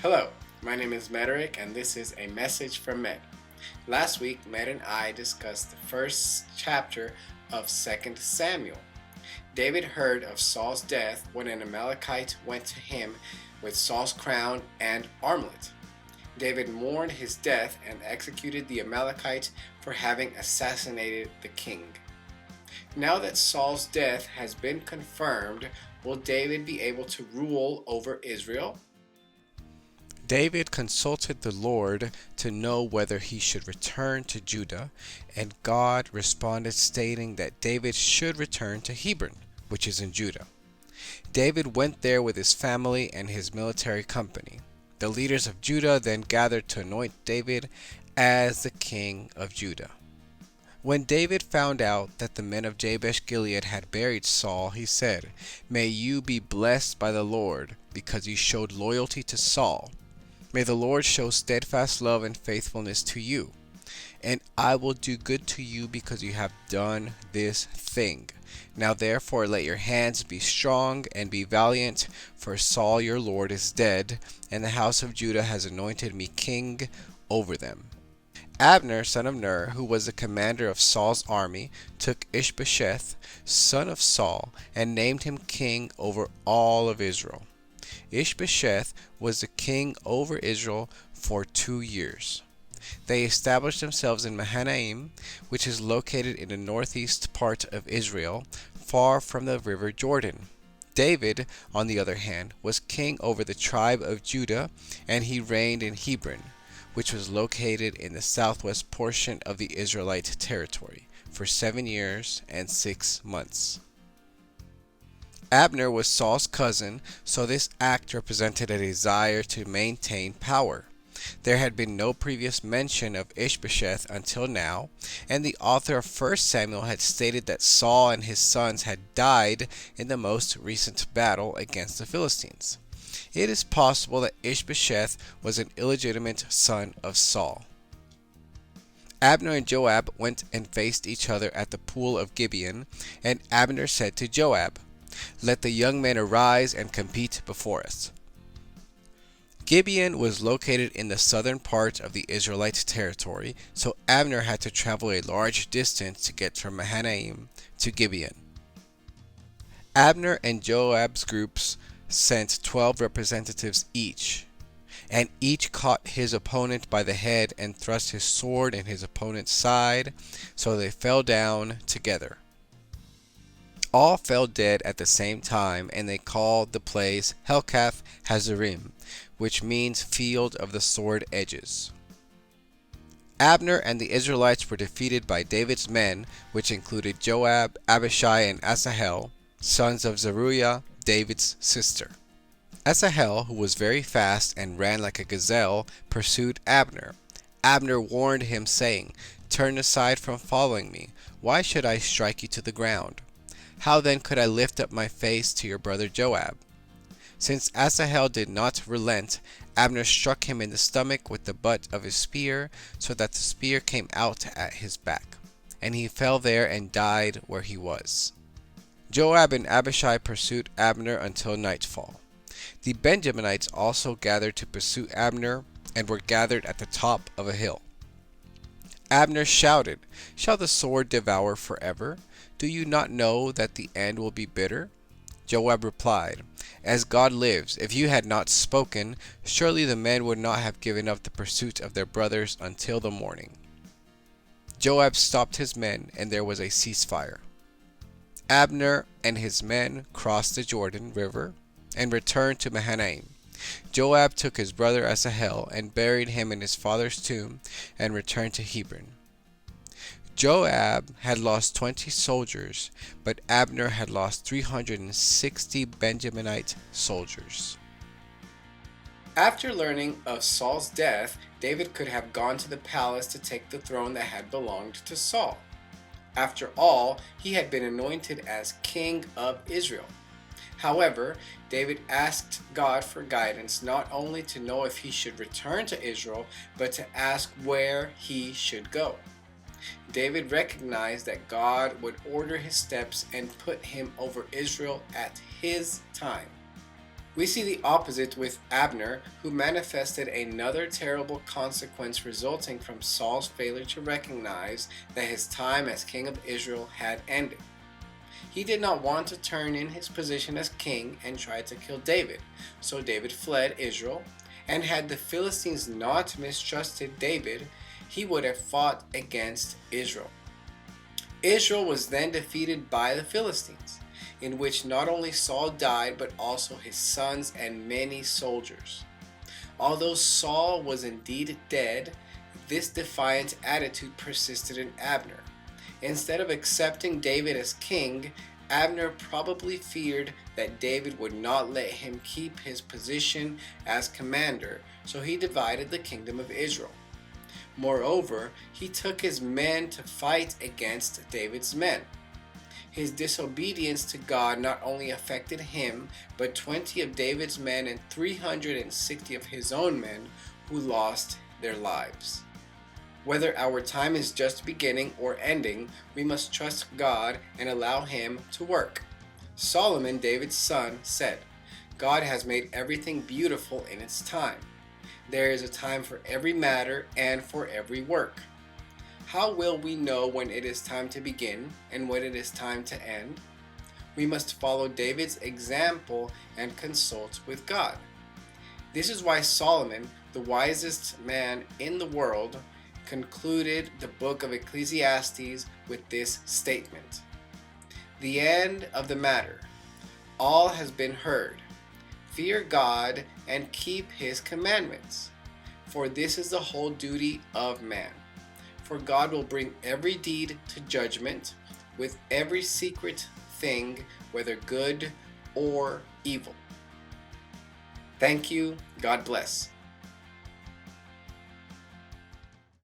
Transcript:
Hello, my name is Mederic and this is a message from Med. Last week, Med and I discussed the first chapter of 2 Samuel. David heard of Saul's death when an Amalekite went to him with Saul's crown and armlet. David mourned his death and executed the Amalekite for having assassinated the king. Now that Saul's death has been confirmed, will David be able to rule over Israel? David consulted the Lord to know whether he should return to Judah, and God responded stating that David should return to Hebron, which is in Judah. David went there with his family and his military company. The leaders of Judah then gathered to anoint David as the king of Judah. When David found out that the men of Jabesh Gilead had buried Saul, he said, "May you be blessed by the Lord, because you showed loyalty to Saul. May the Lord show steadfast love and faithfulness to you, and I will do good to you because you have done this thing. Now therefore let your hands be strong and be valiant, for Saul your Lord is dead, and the house of Judah has anointed me king over them." Abner, son of Ner, who was the commander of Saul's army, took Ishbosheth, son of Saul, and named him king over all of Israel. Ishbosheth was the king over Israel for 2 years. They established themselves in Mahanaim, which is located in the northeast part of Israel, far from the river Jordan. David, on the other hand, was king over the tribe of Judah, and he reigned in Hebron, which was located in the southwest portion of the Israelite territory, for 7 years and 6 months. Abner was Saul's cousin, so this act represented a desire to maintain power. There had been no previous mention of Ishbosheth until now, and the author of 1 Samuel had stated that Saul and his sons had died in the most recent battle against the Philistines. It is possible that Ishbosheth was an illegitimate son of Saul. Abner and Joab went and faced each other at the pool of Gibeon, and Abner said to Joab, "Let the young men arise and compete before us." Gibeon was located in the southern part of the Israelite territory, so Abner had to travel a large distance to get from Mahanaim to Gibeon. Abner and Joab's groups sent 12 representatives each, and each caught his opponent by the head and thrust his sword in his opponent's side, so they fell down together. All fell dead at the same time, and they called the place Helkath Hazarim, which means field of the sword edges. Abner and the Israelites were defeated by David's men, which included Joab, Abishai, and Asahel, sons of Zeruiah, David's sister. Asahel, who was very fast and ran like a gazelle, pursued Abner. Abner warned him, saying, "Turn aside from following me. Why should I strike you to the ground? How then could I lift up my face to your brother Joab?" Since Asahel did not relent, Abner struck him in the stomach with the butt of his spear, so that the spear came out at his back, and he fell there and died where he was. Joab and Abishai pursued Abner until nightfall. The Benjaminites also gathered to pursue Abner, and were gathered at the top of a hill. Abner shouted, "Shall the sword devour forever? Do you not know that the end will be bitter?" Joab replied, "As God lives, if you had not spoken, surely the men would not have given up the pursuit of their brothers until the morning." Joab stopped his men, and there was a ceasefire. Abner and his men crossed the Jordan River and returned to Mahanaim. Joab took his brother Asahel and buried him in his father's tomb and returned to Hebron. Joab had lost 20 soldiers, but Abner had lost 360 Benjaminite soldiers. After learning of Saul's death, David could have gone to the palace to take the throne that had belonged to Saul. After all, he had been anointed as king of Israel. However, David asked God for guidance not only to know if he should return to Israel, but to ask where he should go. David recognized that God would order his steps and put him over Israel at his time. We see the opposite with Abner, who manifested another terrible consequence resulting from Saul's failure to recognize that his time as king of Israel had ended. He did not want to turn in his position as king and try to kill David, so David fled Israel, and had the Philistines not mistrusted David, he would have fought against Israel. Israel was then defeated by the Philistines, in which not only Saul died but also his sons and many soldiers. Although Saul was indeed dead, this defiant attitude persisted in Abner. Instead of accepting David as king, Abner probably feared that David would not let him keep his position as commander, so he divided the kingdom of Israel. Moreover, he took his men to fight against David's men. His disobedience to God not only affected him, but 20 of David's men and 360 of his own men who lost their lives. Whether our time is just beginning or ending, we must trust God and allow Him to work. Solomon, David's son, said, "God has made everything beautiful in its time. There is a time for every matter and for every work." How will we know when it is time to begin and when it is time to end? We must follow David's example and consult with God. This is why Solomon, the wisest man in the world, concluded the book of Ecclesiastes with this statement: "The end of the matter. All has been heard. Fear God and keep His commandments, for this is the whole duty of man. For God will bring every deed to judgment, with every secret thing, whether good or evil." Thank you. God bless.